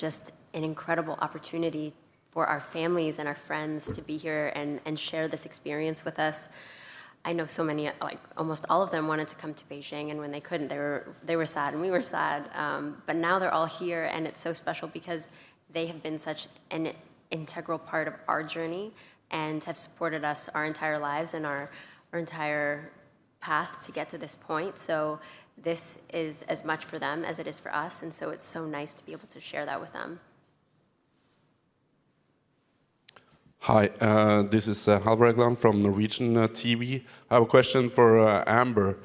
just an incredible opportunity for our families and our friends to be here and share this experience with us. I know so many, like almost all of them wanted to come to Beijing, and when they couldn't, they were sad and we were sad. But now they're all here, and it's so special because they have been such an integral part of our journey and have supported us our entire lives and our entire path to get to this point. So this is as much for them as it is for us, and so it's so nice to be able to share that with them. Hi, this is Halvor Egland from Norwegian TV. I have a question for Amber.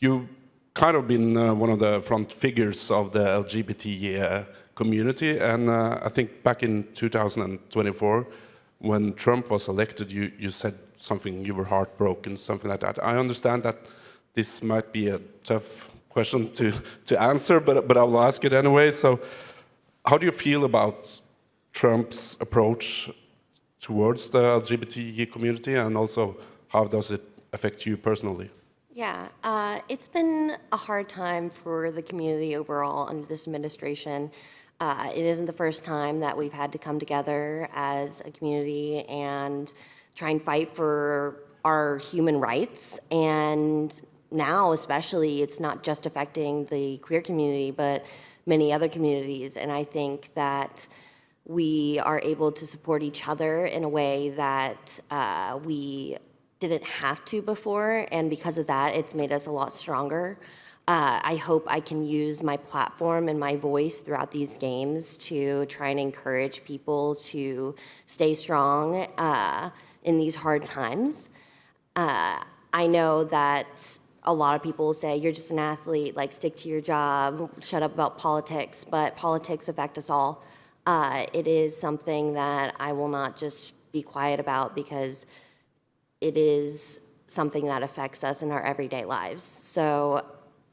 You've kind of been one of the front figures of the LGBT community, and I think back in 2024, when Trump was elected, you said something, you were heartbroken, something like that. I understand that this might be a tough question to answer, but I will ask it anyway. So how do you feel about Trump's approach towards the LGBT community, and also how does it affect you personally? Yeah, it's been a hard time for the community overall under this administration. It isn't the first time that we've had to come together as a community and try and fight for our human rights. And now especially, it's not just affecting the queer community, but many other communities. And I think that we are able to support each other in a way that we didn't have to before, and because of that, it's made us a lot stronger. I hope I can use my platform and my voice throughout these games to try and encourage people to stay strong in these hard times. I know that a lot of people will say, you're just an athlete, like stick to your job, shut up about politics, but politics affect us all. It is something that I will not just be quiet about, because it is something that affects us in our everyday lives. So,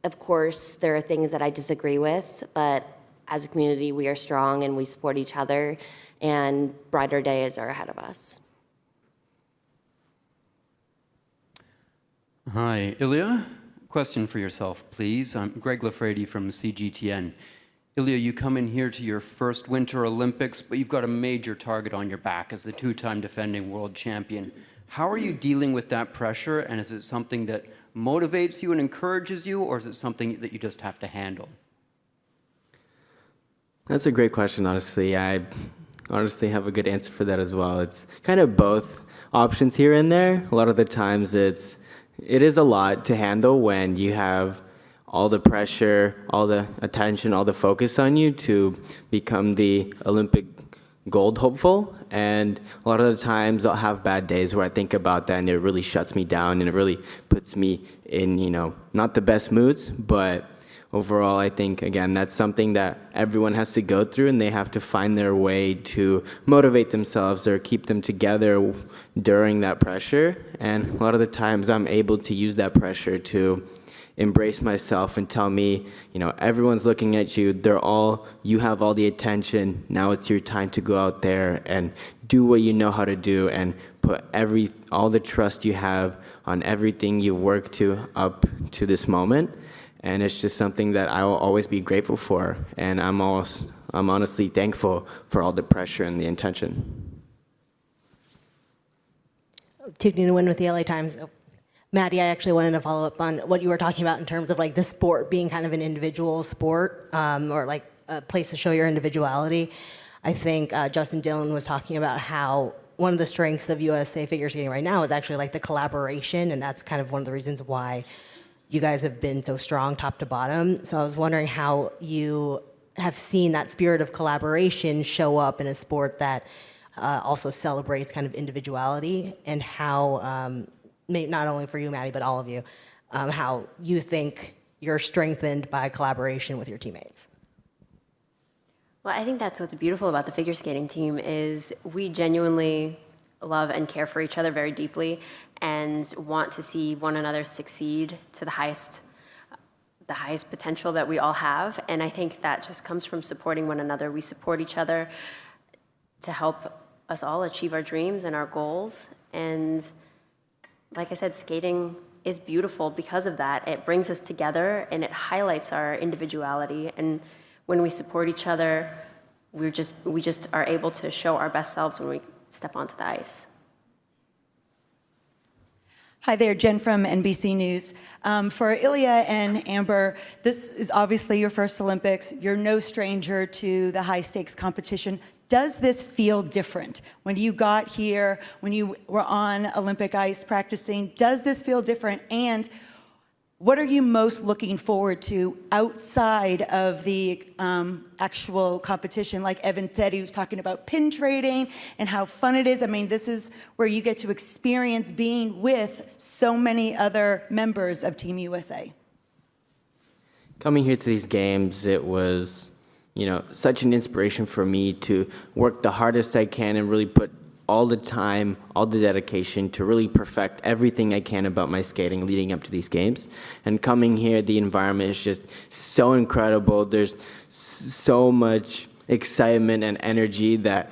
of course, there are things that I disagree with, but as a community, we are strong and we support each other, and brighter days are ahead of us. Hi, Ilya. Question for yourself, please. I'm Greg Lafredi from CGTN. Ilya, you come in here to your first Winter Olympics, but you've got a major target on your back as the two-time defending world champion. How are you dealing with that pressure, and is it something that motivates you and encourages you, or is it something that you just have to handle? That's a great question, honestly. I honestly have a good answer for that as well. It's kind of both options here and there. A lot of the times it is a lot to handle when you have all the pressure, all the attention, all the focus on you to become the Olympic gold hopeful. And a lot of the times I'll have bad days where I think about that and it really shuts me down and it really puts me in, not the best moods. But overall, I think, again, that's something that everyone has to go through, and they have to find their way to motivate themselves or keep them together during that pressure. And a lot of the times I'm able to use that pressure to embrace myself and tell me, everyone's looking at you, you have all the attention, now it's your time to go out there and do what you know how to do and put all the trust you have on everything you worked to up to this moment. And it's just something that I will always be grateful for, and I'm honestly thankful for all the pressure and the intention. Tiffany Nguyen with the LA Times. Maddie, I actually wanted to follow up on what you were talking about in terms of like the sport being kind of an individual sport, or like a place to show your individuality. I think Justin Dillon was talking about how one of the strengths of USA figure skating right now is actually like the collaboration, and that's kind of one of the reasons why you guys have been so strong top to bottom. So I was wondering how you have seen that spirit of collaboration show up in a sport that also celebrates kind of individuality, and how, not only for you, Maddie, but all of you, how you think you're strengthened by collaboration with your teammates. Well, I think that's what's beautiful about the figure skating team is we genuinely love and care for each other very deeply and want to see one another succeed to the highest potential that we all have. And I think that just comes from supporting one another. We support each other to help us all achieve our dreams and our goals. And like I said, skating is beautiful because of that. It brings us together and it highlights our individuality. And when we support each other, we just are able to show our best selves when we step onto the ice. Hi there, Jen from NBC News. For Ilya and Amber, this is obviously your first Olympics. You're no stranger to the high-stakes competition. Does this feel different? When you got here, when you were on Olympic ice practicing, does this feel different? And what are you most looking forward to outside of the actual competition? Like Evan said, he was talking about pin trading and how fun it is. I mean, this is where you get to experience being with so many other members of Team USA. Coming here to these games, it was, such an inspiration for me to work the hardest I can and really put all the time, all the dedication to really perfect everything I can about my skating leading up to these games. And coming here, the environment is just so incredible. There's so much excitement and energy that,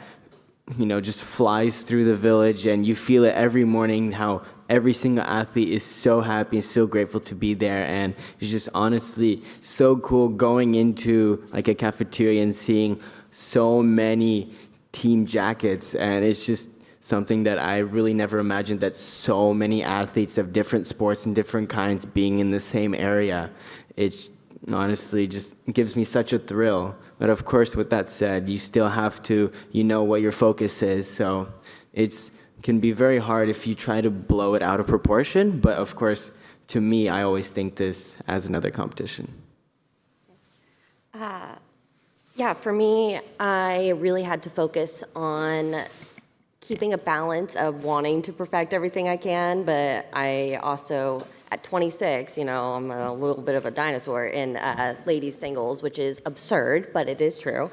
just flies through the village, and you feel it every morning how every single athlete is so happy and so grateful to be there. And it's just honestly so cool going into like a cafeteria and seeing so many team jackets, and it's just something that I really never imagined, that so many athletes of different sports and different kinds being in the same area. It's honestly just gives me such a thrill. But of course, with that said, you still have to, what your focus is. So it can be very hard if you try to blow it out of proportion. But of course, to me, I always think this as another competition. Yeah, for me, I really had to focus on keeping a balance of wanting to perfect everything I can, but I also, at 26, I'm a little bit of a dinosaur in ladies singles, which is absurd, but it is true.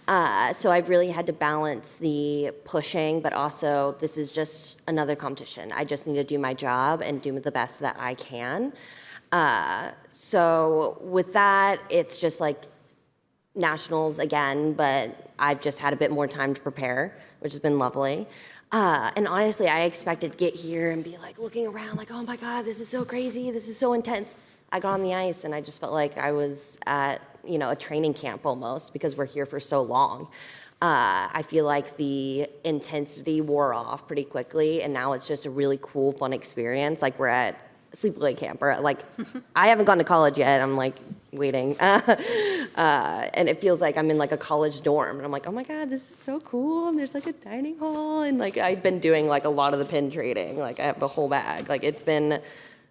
So I've really had to balance the pushing, but also this is just another competition. I just need to do my job and do the best that I can. So with that, it's just like nationals again, but I've just had a bit more time to prepare, which has been lovely. And honestly, I expected to get here and be like looking around like, oh my God, this is so crazy, this is so intense. I got on the ice and I just felt like I was at, a training camp almost, because we're here for so long. I feel like the intensity wore off pretty quickly, and now it's just a really cool, fun experience. Like we're at sleepaway camp, or like I haven't gone to college yet. I'm like waiting, and it feels like I'm in like a college dorm, and I'm like, oh my God, this is so cool. And there's like a dining hall, and like I've been doing like a lot of the pin trading. Like I have a whole bag. Like it's been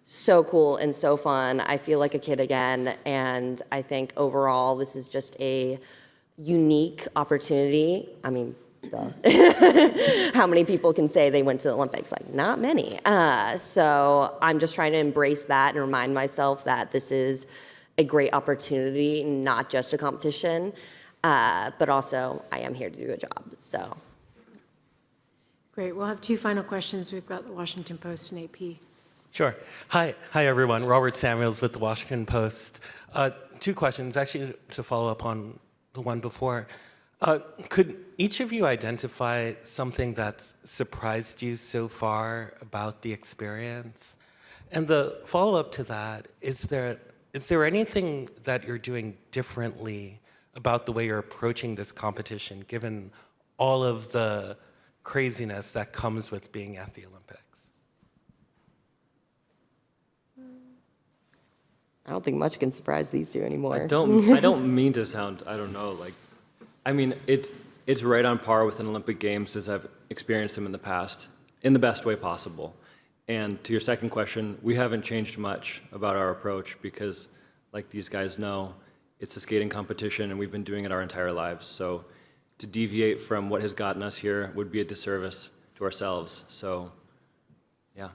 so cool and so fun. I feel like a kid again, and I think overall this is just a unique opportunity. I mean, how many people can say they went to the Olympics? Like, not many. So I'm just trying to embrace that and remind myself that this is a great opportunity, not just a competition, but also I am here to do a job, so. Great, we'll have two final questions. We've got the Washington Post and AP. Sure. Hi everyone. Robert Samuels with the Washington Post. Two questions, actually, to follow up on the one before. Could each of you identify something that's surprised you so far about the experience? And the follow-up to that, is there anything that you're doing differently about the way you're approaching this competition, given all of the craziness that comes with being at the Olympics? I don't think much can surprise these two anymore. I don't mean to sound, I don't know, like, I mean, it's right on par with an Olympic Games as I've experienced them in the past, in the best way possible. And to your second question, we haven't changed much about our approach because, like these guys know, it's a skating competition and we've been doing it our entire lives. So to deviate from what has gotten us here would be a disservice to ourselves. So, yeah.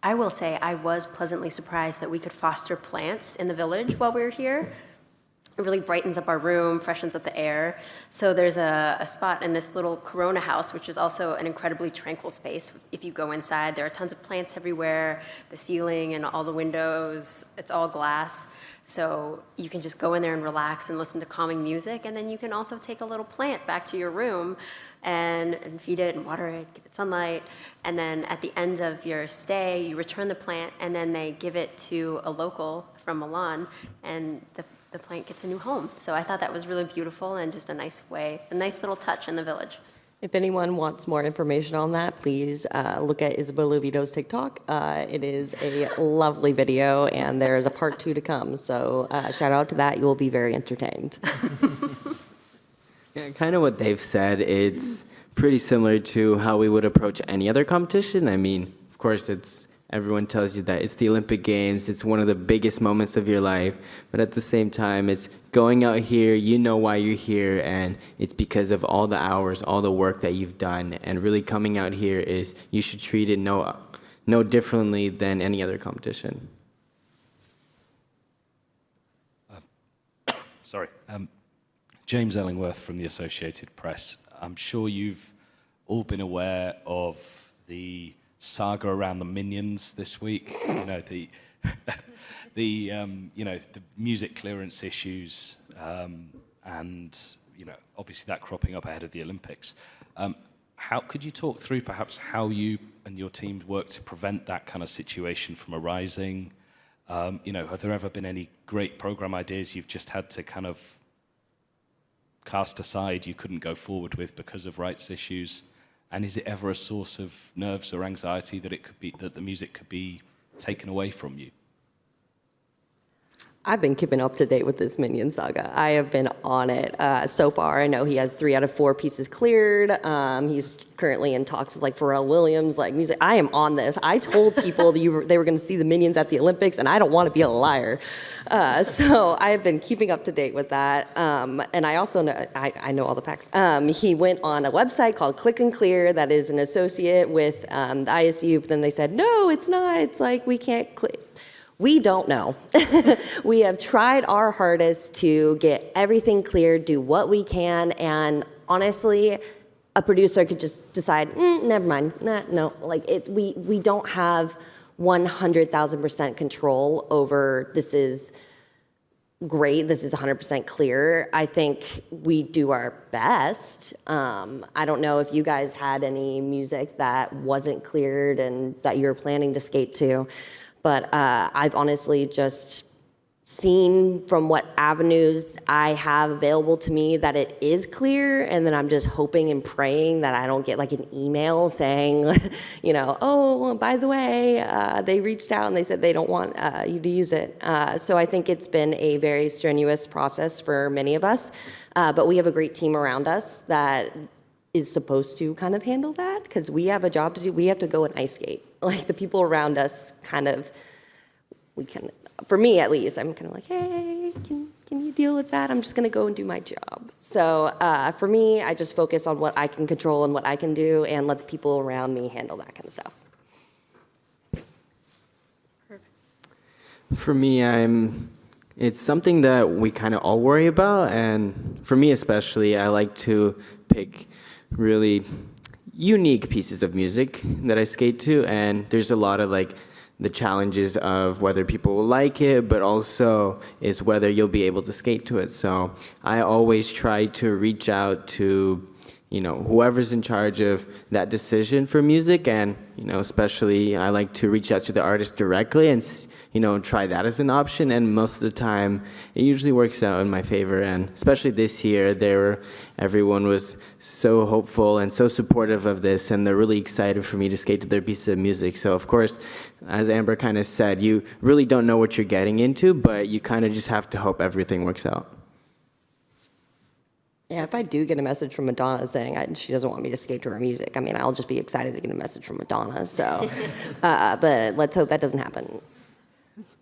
I will say I was pleasantly surprised that we could foster plants in the village while we were here. It really brightens up our room, freshens up the air. So there's a spot in this little Corona house, which is also an incredibly tranquil space. If you go inside, there are tons of plants everywhere, the ceiling and all the windows, it's all glass. So you can just go in there and relax and listen to calming music, and then you can also take a little plant back to your room and feed it and water it, give it sunlight. And then at the end of your stay, you return the plant, and then they give it to a local from Milan, and the plant gets a new home. So I thought that was really beautiful and just a nice way, a nice little touch in the village. If anyone wants more information on that, please look at Isabel Oviedo's TikTok. It is a lovely video, and there is a part 2 to come. So shout out to that. You will be very entertained. Yeah, kind of what they've said. It's pretty similar to how we would approach any other competition. I mean, of course, everyone tells you that it's the Olympic Games. It's one of the biggest moments of your life. But at the same time, it's going out here, you know why you're here, and it's because of all the hours, all the work that you've done. And really coming out here is, you should treat it no differently than any other competition. Sorry. James Ellingworth from the Associated Press. I'm sure you've all been aware of the saga around the Minions this week. You know, the music clearance issues, and obviously that cropping up ahead of the Olympics. How could you talk through perhaps how you and your team work to prevent that kind of situation from arising? Have there ever been any great program ideas you've just had to kind of cast aside, you couldn't go forward with because of rights issues? And is it ever a source of nerves or anxiety that the music could be taken away from you? I've been keeping up to date with this Minion saga. I have been on it. So far, I know he has 3 out of 4 pieces cleared. He's currently in talks with Pharrell Williams, music. I am on this. I told people they were going to see the Minions at the Olympics, and I don't want to be a liar. So I have been keeping up to date with that. And I also know, I know all the facts. He went on a website called Click and Clear that is an associate with the ISU, but then they said, no, it's not. It's we can't click. We don't know. We have tried our hardest to get everything cleared, do what we can, and honestly, a producer could just decide, never mind, no. We don't have 100,000% control over this is great, this is 100% clear. I think we do our best. I don't know if you guys had any music that wasn't cleared and that you're planning to skate to. But I've honestly just seen from what avenues I have available to me that it is clear, and then I'm just hoping and praying that I don't get an email saying, oh, by the way, they reached out and they said they don't want you to use it. So I think it's been a very strenuous process for many of us, but we have a great team around us that is supposed to kind of handle that, because we have a job to do. We have to go and ice skate. The people around us for me at least, I'm kind of hey, can you deal with that? I'm just going to go and do my job. So for me, I just focus on what I can control and what I can do, and let the people around me handle that kind of stuff. For me, it's something that we kind of all worry about, and for me especially, I like to pick really unique pieces of music that I skate to, and there's a lot of the challenges of whether people will like it, but also is whether you'll be able to skate to it. So I always try to reach out to whoever's in charge of that decision for music, and especially I like to reach out to the artist directly and try that as an option, and most of the time it usually works out in my favor. And especially this year, everyone was so hopeful and so supportive of this, and they're really excited for me to skate to their piece of music. So of course, as Amber kind of said, you really don't know what you're getting into, but you kind of just have to hope everything works out. Yeah, if I do get a message from Madonna saying she doesn't want me to skate to her music, I'll just be excited to get a message from Madonna. So, but let's hope that doesn't happen.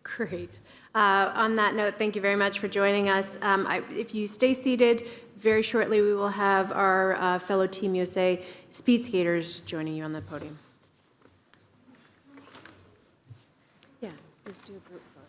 Great. On that note, thank you very much for joining us. If you stay seated, very shortly we will have our fellow Team USA speed skaters joining you on the podium. Yeah, let's do a group photo.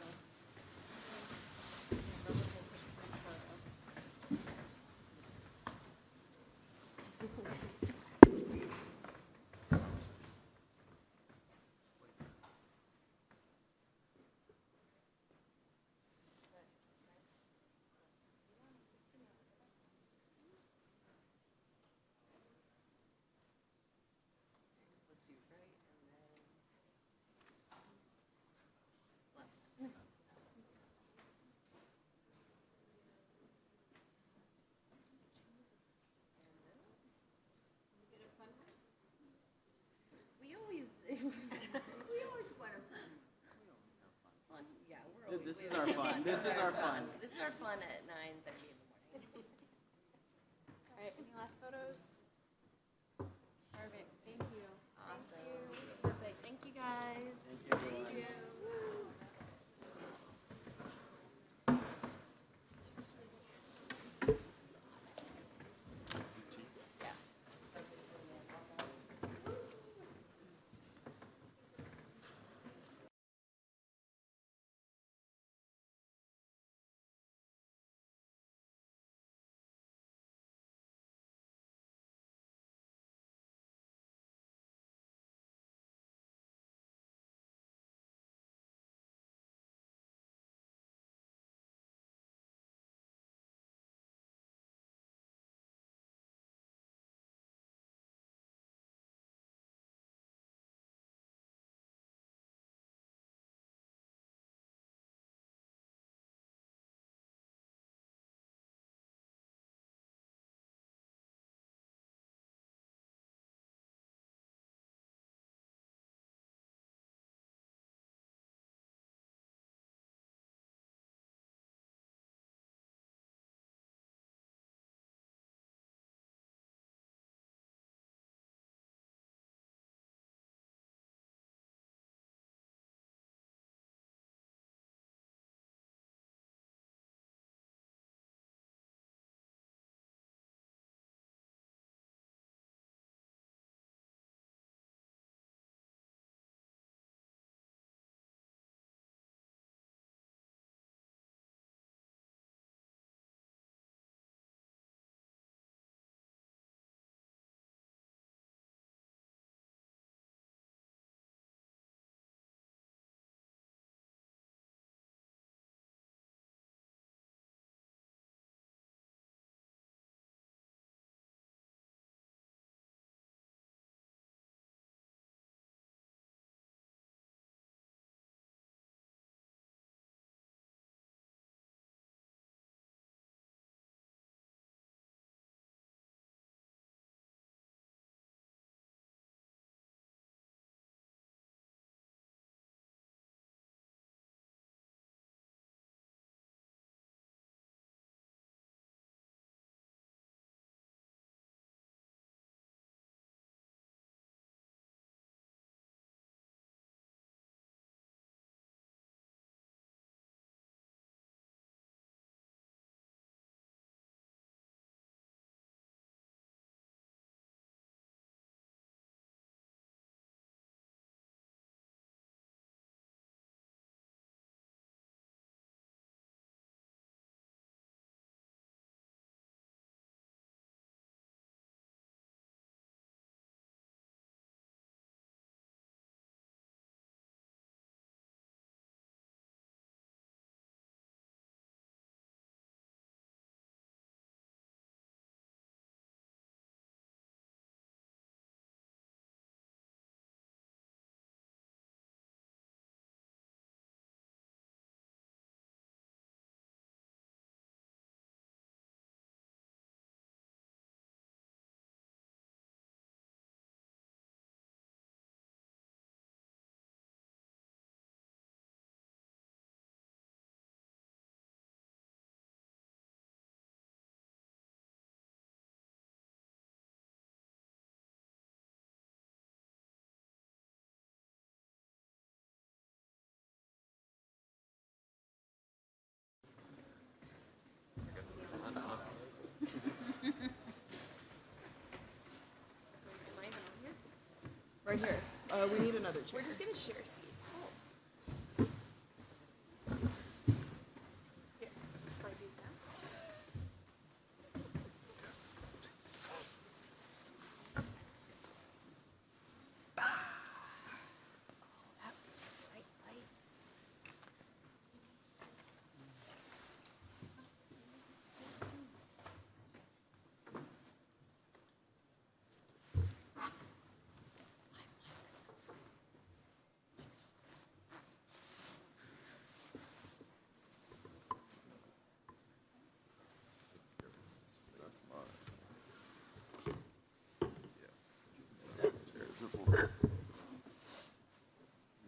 This is our fun. This is our fun. This is our fun at 9:30 in the morning. All right, any last photos? Perfect, thank you. Awesome. Perfect. Thank you, guys. Thank you. Right here. We need another chair. We're just gonna share seats. Here, slide these down. That's mine. Yeah. There's a board. You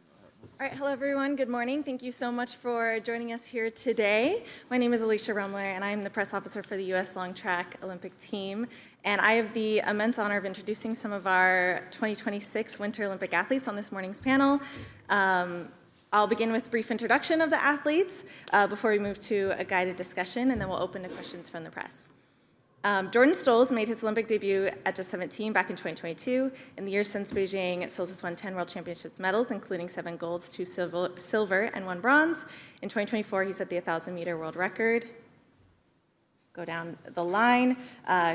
don't have one. All right, hello everyone, good morning. Thank you so much for joining us here today. My name is Alicia Rumler and I'm the press officer for the U.S. Long Track Olympic team. And I have the immense honor of introducing some of our 2026 Winter Olympic athletes on this morning's panel. I'll begin with a brief introduction of the athletes before we move to a guided discussion, and then we'll open to questions from the press. Jordan Stolz made his Olympic debut at just 17 back in 2022. In the years since Beijing, Stolz has won 10 World Championships medals, including 7 golds, 2 silver, and 1 bronze. In 2024, he set the 1,000-meter world record. Go down the line.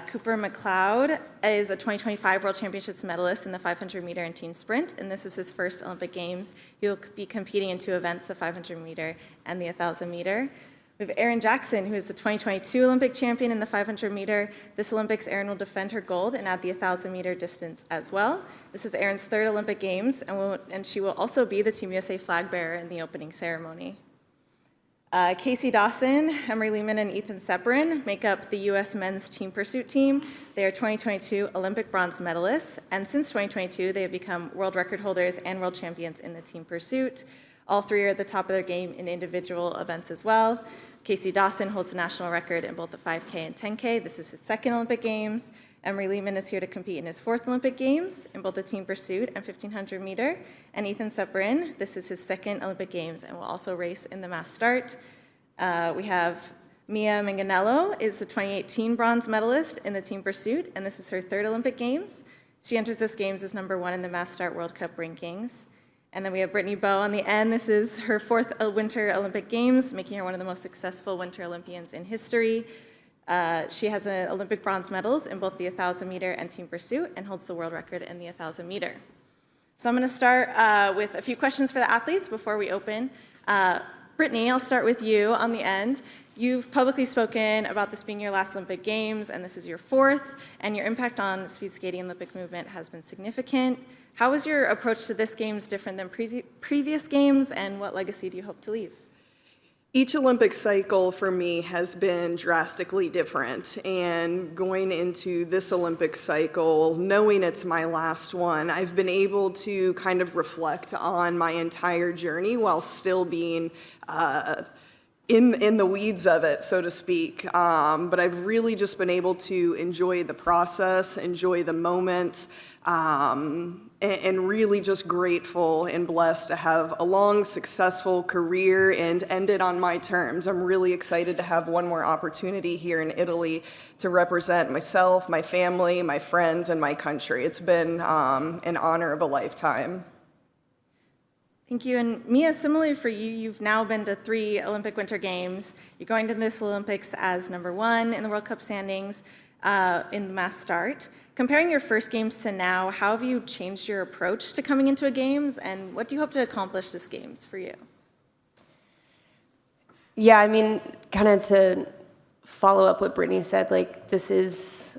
Cooper McLeod is a 2025 World Championships medalist in the 500-meter and team sprint, and this is his first Olympic Games. He'll be competing in 2 events, the 500-meter and the 1,000-meter. We have Erin Jackson, who is the 2022 Olympic champion in the 500-meter. This Olympics, Erin will defend her gold and add the 1,000-meter distance as well. This is Erin's 3rd Olympic Games, and she will also be the Team USA flag bearer in the opening ceremony. Casey Dawson, Emery Lehman, and Ethan Seperin make up the U.S. men's team pursuit team. They are 2022 Olympic bronze medalists, and since 2022, they have become world record holders and world champions in the team pursuit. All 3 are at the top of their game in individual events as well. Casey Dawson holds the national record in both the 5K and 10K. This is his 2nd Olympic Games. Emery Lehman is here to compete in his 4th Olympic Games in both the team pursuit and 1,500 meter. And Ethan Seperin, this is his 2nd Olympic Games and will also race in the mass start. We have Mia Manganello is the 2018 bronze medalist in the team pursuit, and this is her 3rd Olympic Games. She enters this Games as #1 in the mass start World Cup rankings. And then we have Brittany Bowe on the end. This is her 4th Winter Olympic Games, making her one of the most successful Winter Olympians in history. She has Olympic bronze medals in both the 1,000-meter and team pursuit and holds the world record in the 1,000-meter. So I'm going to start with a few questions for the athletes before we open. Brittany, I'll start with you on the end. You've publicly spoken about this being your last Olympic Games, and this is your 4th, and your impact on the speed skating Olympic movement has been significant. How is your approach to this Games different than previous Games, and what legacy do you hope to leave? Each Olympic cycle for me has been drastically different, and going into this Olympic cycle, knowing it's my last one, I've been able to kind of reflect on my entire journey while still being in the weeds of it, so to speak. But I've really just been able to enjoy the process, enjoy the moment, and really just grateful and blessed to have a long, successful career and end it on my terms. I'm really excited to have one more opportunity here in Italy to represent myself, my family, my friends, and my country. It's been an honor of a lifetime. Thank you. And Mia, similarly for you, you've now been to 3 Olympic Winter Games. You're going to this Olympics as #1 in the World Cup standings in the mass start. Comparing your first Games to now, how have you changed your approach to coming into a Games, and what do you hope to accomplish this Games for you? Yeah, I mean, kind of to follow up what Brittany said, like, this is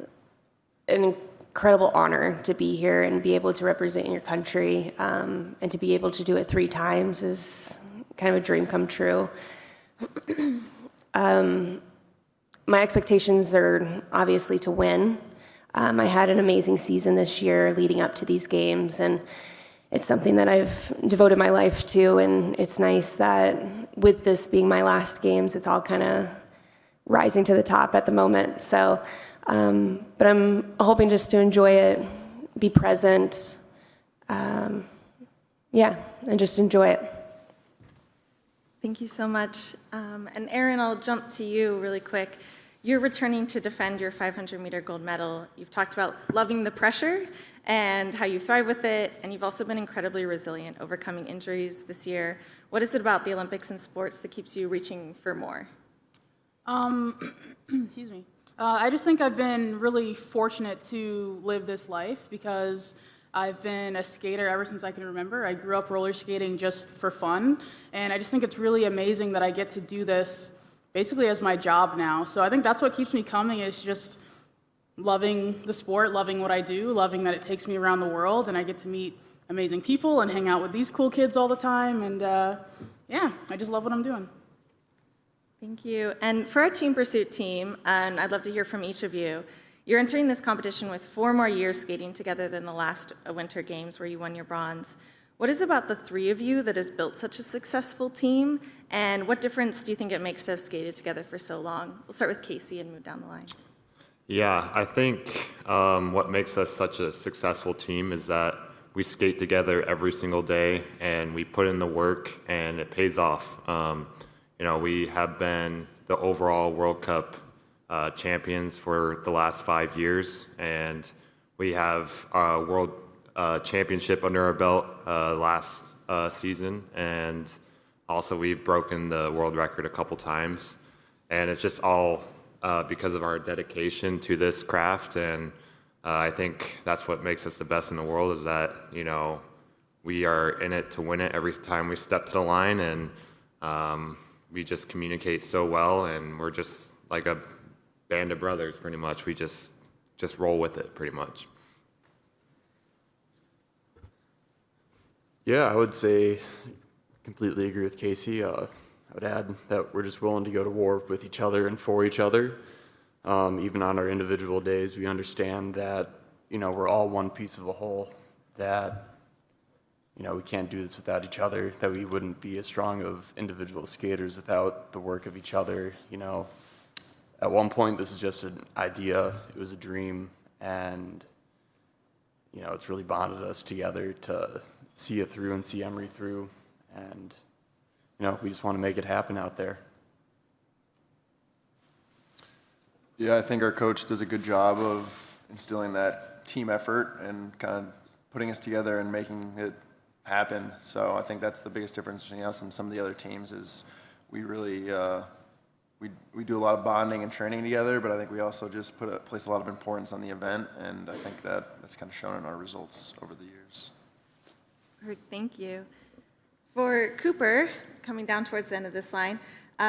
an incredible honor to be here and be able to represent your country, and to be able to do it 3 times is kind of a dream come true. My expectations are obviously to win. I had an amazing season this year leading up to these Games, and it's something that I've devoted my life to, and it's nice that with this being my last Games, it's all kind of rising to the top at the moment. So, but I'm hoping just to enjoy it, be present, yeah, and just enjoy it. Thank you so much. And Erin, I'll jump to you really quick. You're returning to defend your 500-meter gold medal. You've talked about loving the pressure and how you thrive with it, and you've also been incredibly resilient, overcoming injuries this year. What is it about the Olympics and sports that keeps you reaching for more? Excuse me. I just think I've been really fortunate to live this life because I've been a skater ever since I can remember. I grew up roller skating just for fun, and I just think it's really amazing that I get to do this basically as my job now. So I think that's what keeps me coming, is just loving the sport, loving what I do, loving that it takes me around the world, and I get to meet amazing people and hang out with these cool kids all the time, and yeah, I just love what I'm doing. Thank you. And for our team pursuit team, and I'd love to hear from each of you, you're entering this competition with 4 more years skating together than the last Winter Games where you won your bronze. What is it about the three of you that has built such a successful team? And what difference do you think it makes to have skated together for so long? We'll start with Casey and move down the line. Yeah, I think what makes us such a successful team is that we skate together every single day and we put in the work and it pays off. We have been the overall World Cup champions for the last 5 years, and we have a World Championship under our belt last season, and also we've broken the world record a couple times, and it's just all because of our dedication to this craft, and I think that's what makes us the best in the world is that, we are in it to win it every time we step to the line, and we just communicate so well, and we're just like a band of brothers, pretty much. We just roll with it, pretty much. Yeah, I would say completely agree with Casey. I would add that we're just willing to go to war with each other and for each other. Even on our individual days, we understand that, we're all one piece of a whole, that, we can't do this without each other, that we wouldn't be as strong of individual skaters without the work of each other. At one point, this is just an idea, it was a dream, and, it's really bonded us together to see it through and see Emory through, and, we just want to make it happen out there. Yeah, I think our coach does a good job of instilling that team effort and kind of putting us together and making it happen. So I think that's the biggest difference between us and some of the other teams is we really we do a lot of bonding and training together, but I think we also just place a lot of importance on the event, and I think that's kind of shown in our results over the years. Perfect, thank you. For Cooper, coming down towards the end of this line,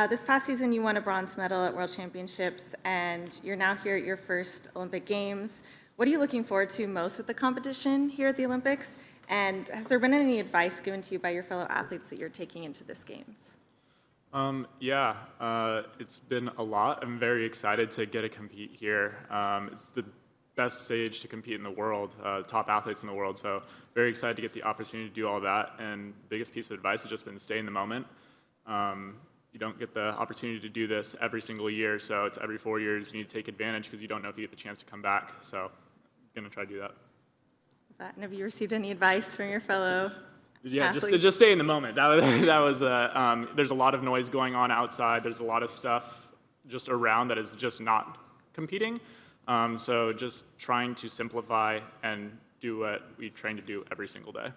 this past season you won a bronze medal at World Championships, and you're now here at your first Olympic Games. What are you looking forward to most with the competition here at the Olympics? And has there been any advice given to you by your fellow athletes that you're taking into this Games? It's been a lot. I'm very excited to get to compete here. It's the best stage to compete in the world, top athletes in the world, so very excited to get the opportunity to do all that. And the biggest piece of advice has just been stay in the moment. You don't get the opportunity to do this every single year, so it's every 4 years you need to take advantage because you don't know if you get the chance to come back. So I'm going to try to do that. And have you received any advice from your fellow athletes? just stay in the moment. There's a lot of noise going on outside. There's a lot of stuff just around that is just not competing. So just trying to simplify and do what we train to do every single day.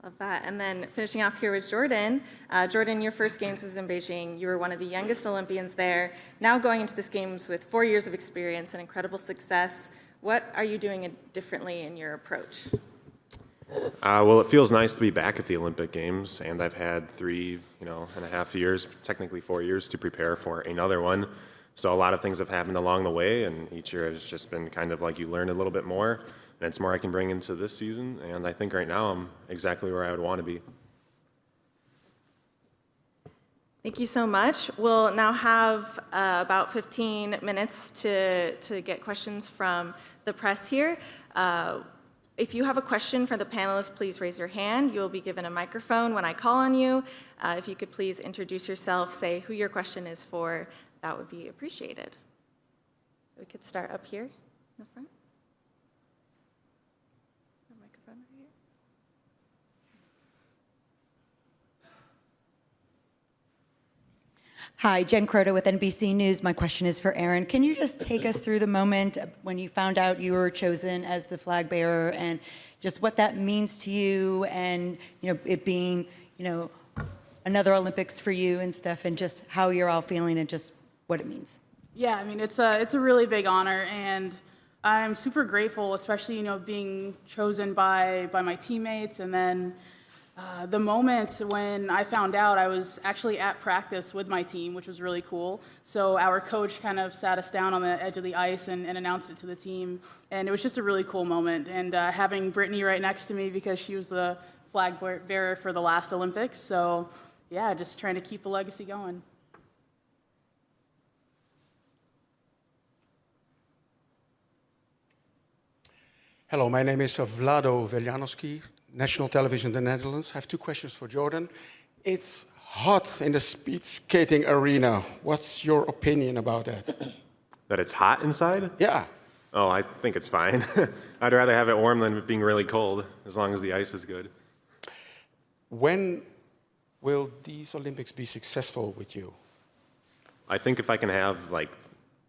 Love that. And then finishing off here with Jordan. Jordan, your first Games was in Beijing. You were one of the youngest Olympians there. Now going into this Games with 4 years of experience and incredible success, what are you doing differently in your approach? Well, it feels nice to be back at the Olympic Games, and I've had 3.5 years, technically 4 years, to prepare for another one. So a lot of things have happened along the way, and each year has just been kind of like you learn a little bit more, and it's more I can bring into this season, and I think right now I'm exactly where I would want to be. Thank you so much. We'll now have about 15 minutes to get questions from the press here. If you have a question for the panelists, please raise your hand. You will be given a microphone when I call on you. If you could please introduce yourself, say who your question is for, that would be appreciated. We could start up here in the front. The microphone right here. Hi, Jen Croto with NBC News. My question is for Aaron. Can you just take us through the moment when you found out you were chosen as the flag bearer and just what that means to you and, it being, another Olympics for you and stuff, and just how you're all feeling and just what it means? Yeah, I mean, it's a really big honor, and I'm super grateful, especially, being chosen by my teammates, and then the moment when I found out, I was actually at practice with my team, which was really cool. So our coach kind of sat us down on the edge of the ice and announced it to the team. And it was just a really cool moment. And having Brittany right next to me because she was the flag bearer for the last Olympics. So yeah, just trying to keep the legacy going. Hello, my name is Vlado Veljanovski, national television in the Netherlands. I have two questions for Jordan. It's hot in the speed skating arena. What's your opinion about that? That it's hot inside? Yeah. Oh, I think it's fine. I'd rather have it warm than it being really cold, as long as the ice is good. When will these Olympics be successful with you? I think if I can have like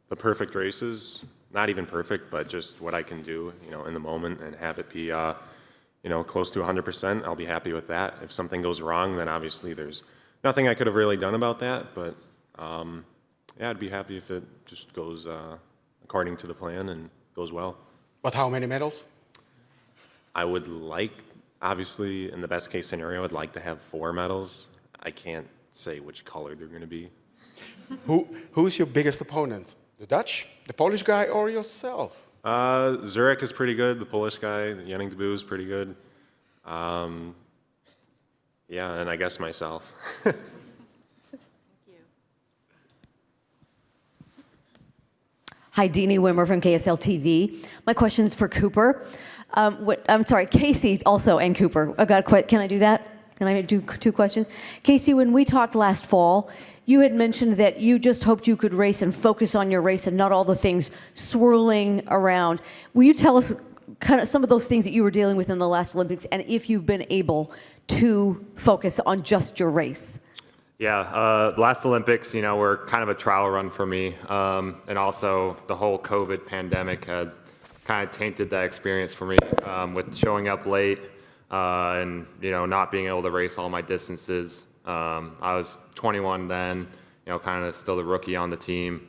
the perfect races, not even perfect, but just what I can do, in the moment, and have it be, close to 100%, I'll be happy with that. If something goes wrong, then obviously there's nothing I could have really done about that. But yeah, I'd be happy if it just goes according to the plan and goes well. But how many medals? I would like, obviously, in the best case scenario, I'd like to have 4 medals. I can't say which color they're going to be. Who's your biggest opponent? The Dutch, the Polish guy, or yourself? Zurich is pretty good. The Polish guy, Yannick Debu, is pretty good. Yeah, and I guess myself. Hi, Deanie Wimmer from KSL TV. My question's for Cooper. I'm sorry, Casey also and Cooper. Can I do that? Can I do 2 questions? Casey, when we talked last fall, you had mentioned that you just hoped you could race and focus on your race and not all the things swirling around. Will you tell us kind of some of those things that you were dealing with in the last Olympics, and if you've been able to focus on just your race? Yeah, last Olympics, were kind of a trial run for me. And also the whole COVID pandemic has kind of tainted that experience for me with showing up late and, not being able to race all my distances. I was 21 then, kind of still the rookie on the team.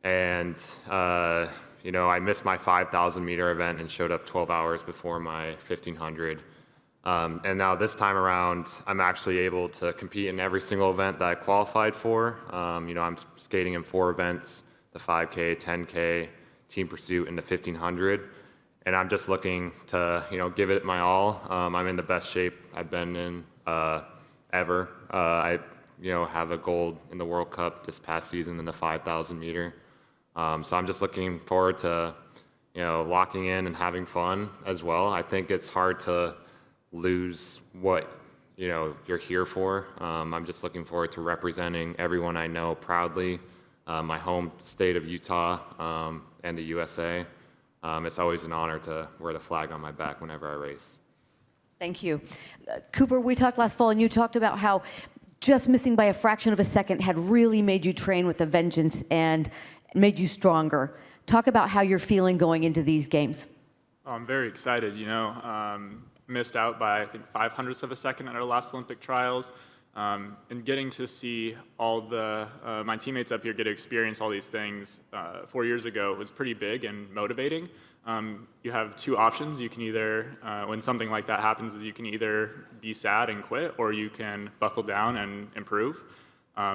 And, I missed my 5,000 meter event and showed up 12 hours before my 1,500. And now this time around, I'm actually able to compete in every single event that I qualified for. I'm skating in 4 events, the 5K, 10K, team pursuit, and the 1,500. And I'm just looking to, give it my all. I'm in the best shape I've been in ever. I, have a gold in the World Cup this past season in the 5,000 meter. So I'm just looking forward to, locking in and having fun as well. I think it's hard to lose what you're here for. I'm just looking forward to representing everyone I know proudly, my home state of Utah and the USA. It's always an honor to wear the flag on my back whenever I race. Thank you. Cooper, we talked last fall, and you talked about how just missing by a fraction of a second had really made you train with a vengeance and made you stronger. Talk about how you're feeling going into these games. I'm very excited, missed out by, I think, 0.05 of a second at our last Olympic trials. And getting to see all my teammates up here get to experience all these things 4 years ago was pretty big and motivating. You have 2 options. You can either, when something like that happens, you can either be sad and quit, or you can buckle down and improve.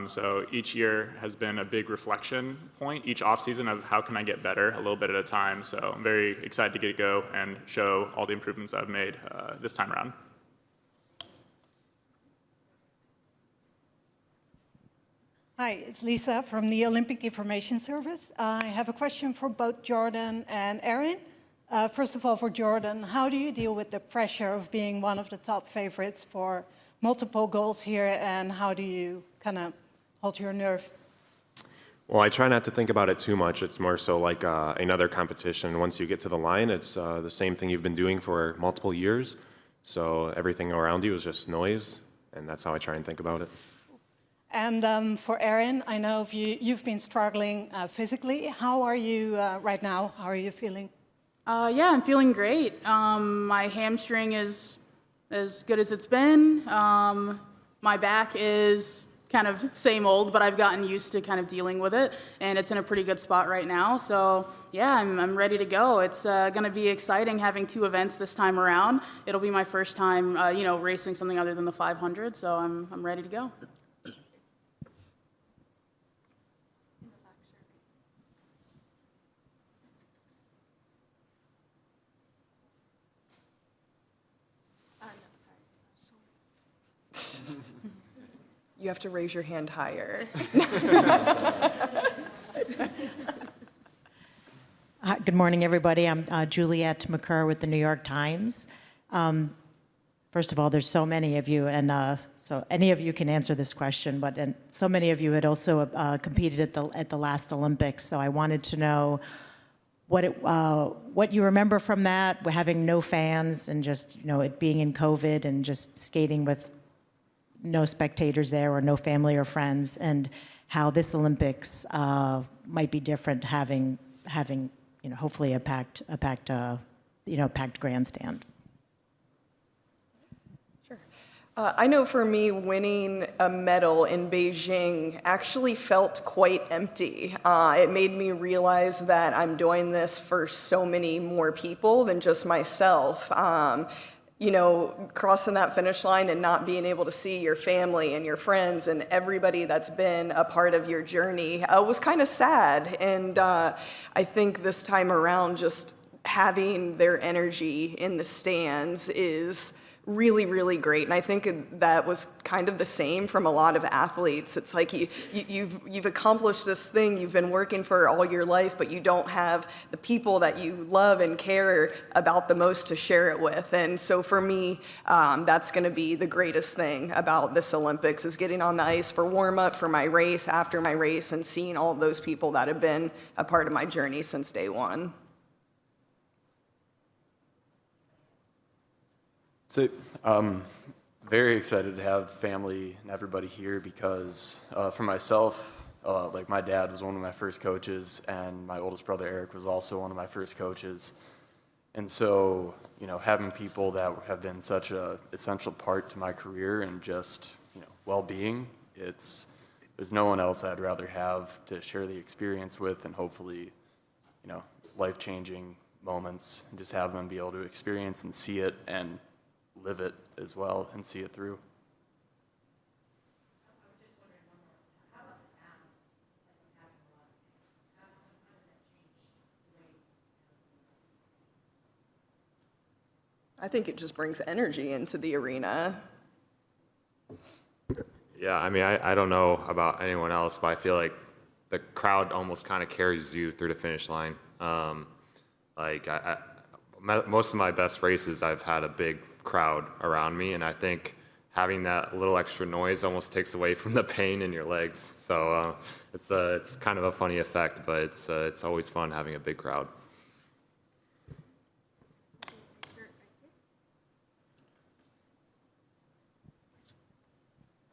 So each year has been a big reflection point, each off-season of how can I get better a little bit at a time. So I'm very excited to get to go and show all the improvements I've made this time around. Hi, it's Lisa from the Olympic Information Service. I have a question for both Jordan and Erin. First of all, for Jordan, how do you deal with the pressure of being one of the top favorites for multiple golds here, and how do you kind of hold your nerve? Well, I try not to think about it too much. It's more so like another competition. Once you get to the line, it's the same thing you've been doing for multiple years. So everything around you is just noise, and that's how I try and think about it. And for Erin, I know you've been struggling physically. How are you right now? How are you feeling? Yeah, I'm feeling great. My hamstring is as good as it's been. My back is kind of same old, but I've gotten used to kind of dealing with it, and it's in a pretty good spot right now. So yeah, I'm ready to go. It's going to be exciting having 2 events this time around. It'll be my first time, racing something other than the 500. So I'm ready to go. You have to raise your hand higher. Good morning, everybody. I'm Juliette McCurr with the New York Times. first of all, there's so many of you, and so any of you can answer this question, but and so many of you had also competed at the last Olympics, so I wanted to know what you remember from that, having no fans and just, you know, it being in COVID and just skating with no spectators there or no family or friends, and how this Olympics might be different having you know, hopefully a packed grandstand. I know for me, winning a medal in Beijing actually felt quite empty. It made me realize that I'm doing this for so many more people than just myself. You know, crossing that finish line and not being able to see your family and your friends and everybody that's been a part of your journey was kind of sad. And I think this time around, just having their energy in the stands is really, really great. And I think that was kind of the same from a lot of athletes. It's like you've accomplished this thing you've been working for all your life, but you don't have the people that you love and care about the most to share it with. And so for me, that's going to be the greatest thing about this Olympics, is getting on the ice for warm-up, for my race, after my race, and seeing all of those people that have been a part of my journey since day one. So, very excited to have family and everybody here because for myself, like my dad was one of my first coaches, and my oldest brother Eric was also one of my first coaches. And so, you know, having people that have been such an essential part to my career and just, you know, well-being, there's no one else I'd rather have to share the experience with, and hopefully, you know, life-changing moments, and just have them be able to experience and see it and live it as well and see it through. I think it just brings energy into the arena. Yeah, I mean, I don't know about anyone else, but I feel like the crowd almost kind of carries you through the finish line. Most of my best races, I've had a big crowd around me, and I think having that little extra noise almost takes away from the pain in your legs. So it's kind of a funny effect, but it's always fun having a big crowd.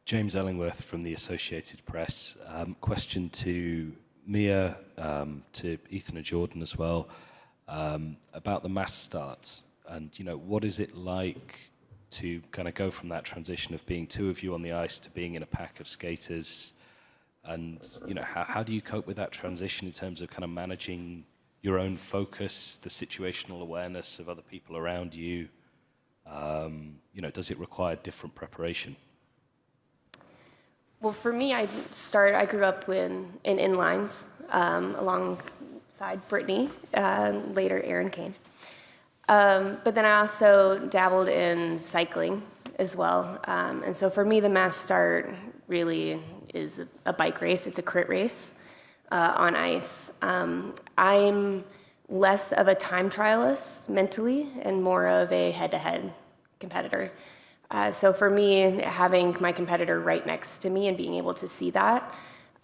James Ellingworth from the Associated Press. Question to Mia, to Ethan and Jordan as well, about the mass starts. And, you know, what is it like to kind of go from that transition of being two of you on the ice to being in a pack of skaters? And, you know, how do you cope with that transition in terms of kind of managing your own focus, the situational awareness of other people around you? You know, does it require different preparation? Well, for me, I grew up in inlines alongside Brittany, later Aaron came. But then I also dabbled in cycling as well. And so for me, the mass start really is a bike race. It's a crit race on ice. I'm less of a time trialist mentally and more of a head-to-head competitor. So for me, having my competitor right next to me and being able to see that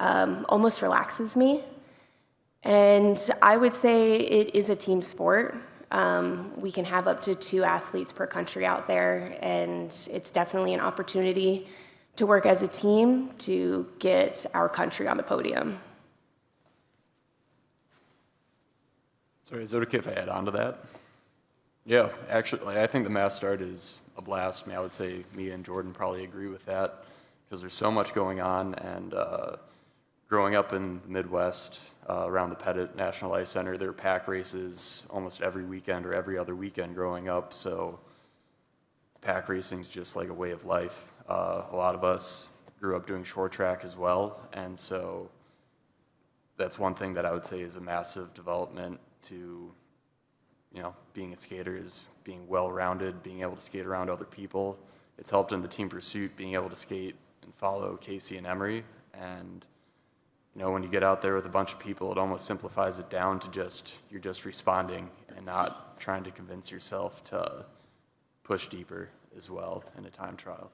almost relaxes me. And I would say it is a team sport. We can have up to 2 athletes per country out there, and it's definitely an opportunity to work as a team to get our country on the podium. Sorry, is it okay if I add on to that? Yeah, actually, I think the mass start is a blast. I mean, I would say me and Jordan probably agree with that because there's so much going on, and growing up in the Midwest, around the Pettit National Ice Center, there were pack races almost every weekend or every other weekend growing up, so pack racing is just like a way of life. A lot of us grew up doing short track as well, and so that's one thing that I would say is a massive development to, you know, being a skater, is being well-rounded, being able to skate around other people. It's helped in the team pursuit, being able to skate and follow Casey and Emery, and you know, when you get out there with a bunch of people, it almost simplifies it down to you're just responding and not trying to convince yourself to push deeper. as well in a time trial.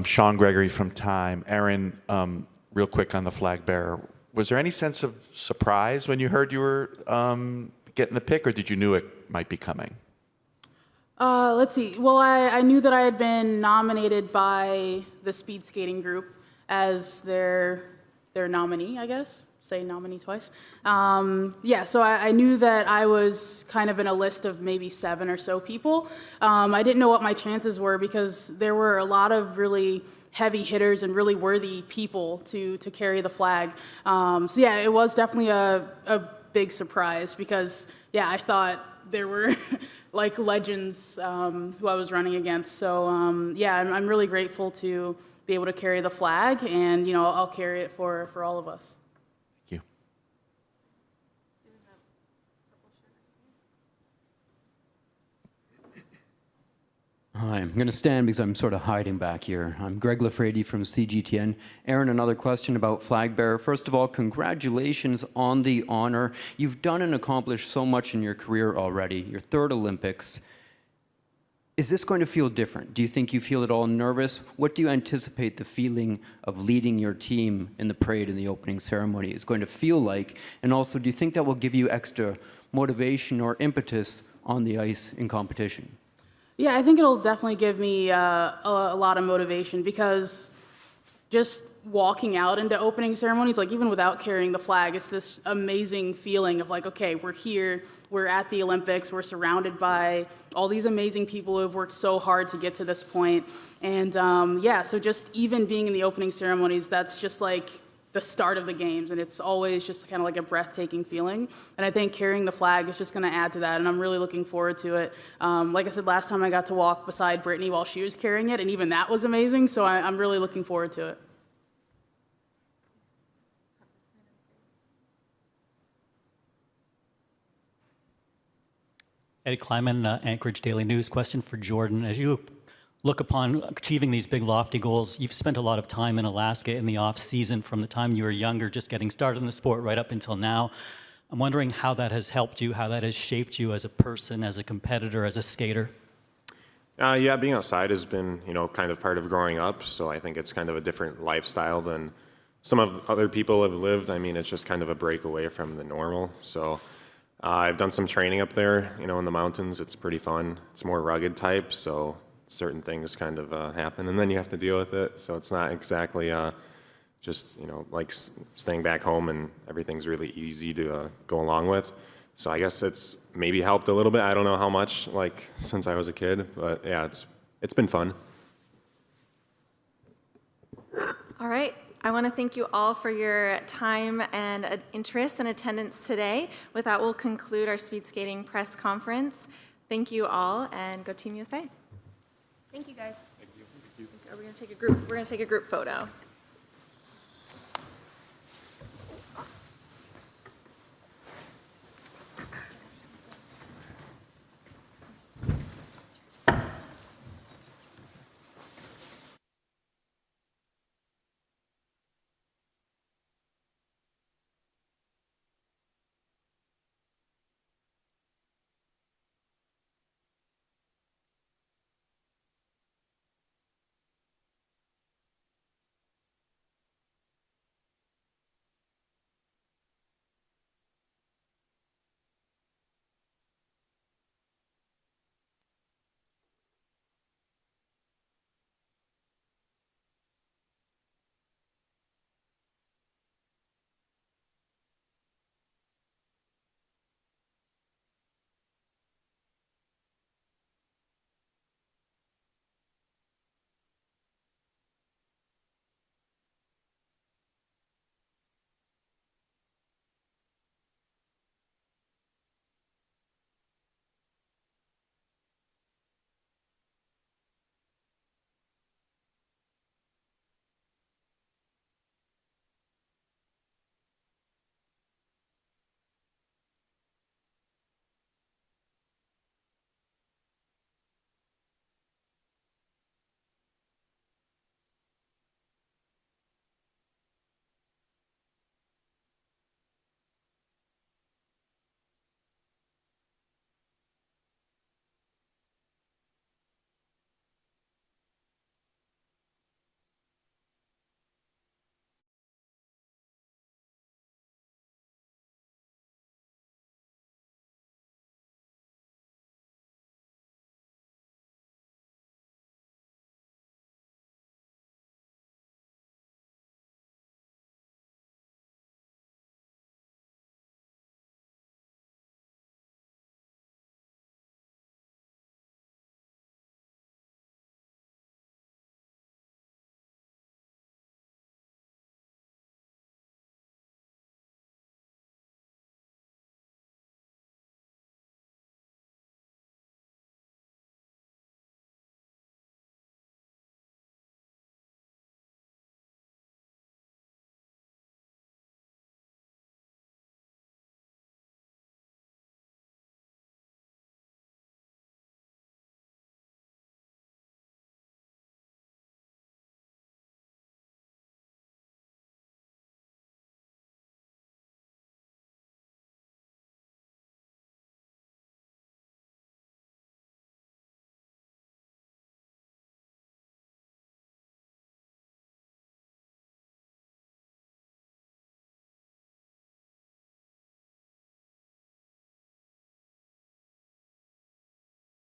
Sean Gregory from Time. Aaron, real quick on the flag bearer. Was there any sense of surprise when you heard you were getting the pick, or did you knew it might be coming? Let's see. Well, I knew that I had been nominated by the speed skating group as their nominee, I guess. Say nominee twice. Yeah, so I knew that I was kind of in a list of maybe 7 or so people. I didn't know what my chances were because there were a lot of really heavy hitters and really worthy people to carry the flag. So yeah, it was definitely a big surprise because, yeah, I thought there were like legends who I was running against. So yeah, I'm really grateful to be able to carry the flag, and you know, I'll carry it for all of us. Hi, I'm going to stand because I'm sort of hiding back here. I'm Greg Lafredi from CGTN. Aaron, another question about flag bearer. First of all, congratulations on the honor. You've done and accomplished so much in your career already. Your 3rd Olympics. Is this going to feel different? Do you think you feel at all nervous? What do you anticipate the feeling of leading your team in the parade in the opening ceremony is going to feel like? And also, do you think that will give you extra motivation or impetus on the ice in competition? Yeah, I think it'll definitely give me a lot of motivation because just walking out into opening ceremonies, like even without carrying the flag, it's this amazing feeling of like, okay, we're here, we're at the Olympics, we're surrounded by all these amazing people who have worked so hard to get to this point. And yeah, so just even being in the opening ceremonies, that's just like the start of the games, and it's always just kind of like a breathtaking feeling. And I think carrying the flag is just going to add to that, and I'm really looking forward to it. Like I said, last time I got to walk beside Brittany while she was carrying it, and even that was amazing, so I'm really looking forward to it. Eddie Kleiman, Anchorage Daily News. Question for Jordan. As you look upon achieving these big lofty goals, you've spent a lot of time in Alaska in the off season from the time you were younger, just getting started in the sport right up until now. I'm wondering how that has helped you, how that has shaped you as a person, as a competitor, as a skater. Yeah, being outside has been, kind of part of growing up. So I think it's kind of a different lifestyle than some of other people have lived. I mean, it's just kind of a break away from the normal. So I've done some training up there, in the mountains. It's pretty fun. It's more rugged type, so certain things kind of happen, and then you have to deal with it. So it's not exactly just, like staying back home and everything's really easy to go along with. So I guess it's maybe helped a little bit. I don't know how much, like, since I was a kid, but yeah, it's been fun. All right. I want to thank you all for your time and interest and attendance today. With that, we'll conclude our speed skating press conference. Thank you all, and go Team USA. Thank you, guys. Thank you. We're going to take a group photo.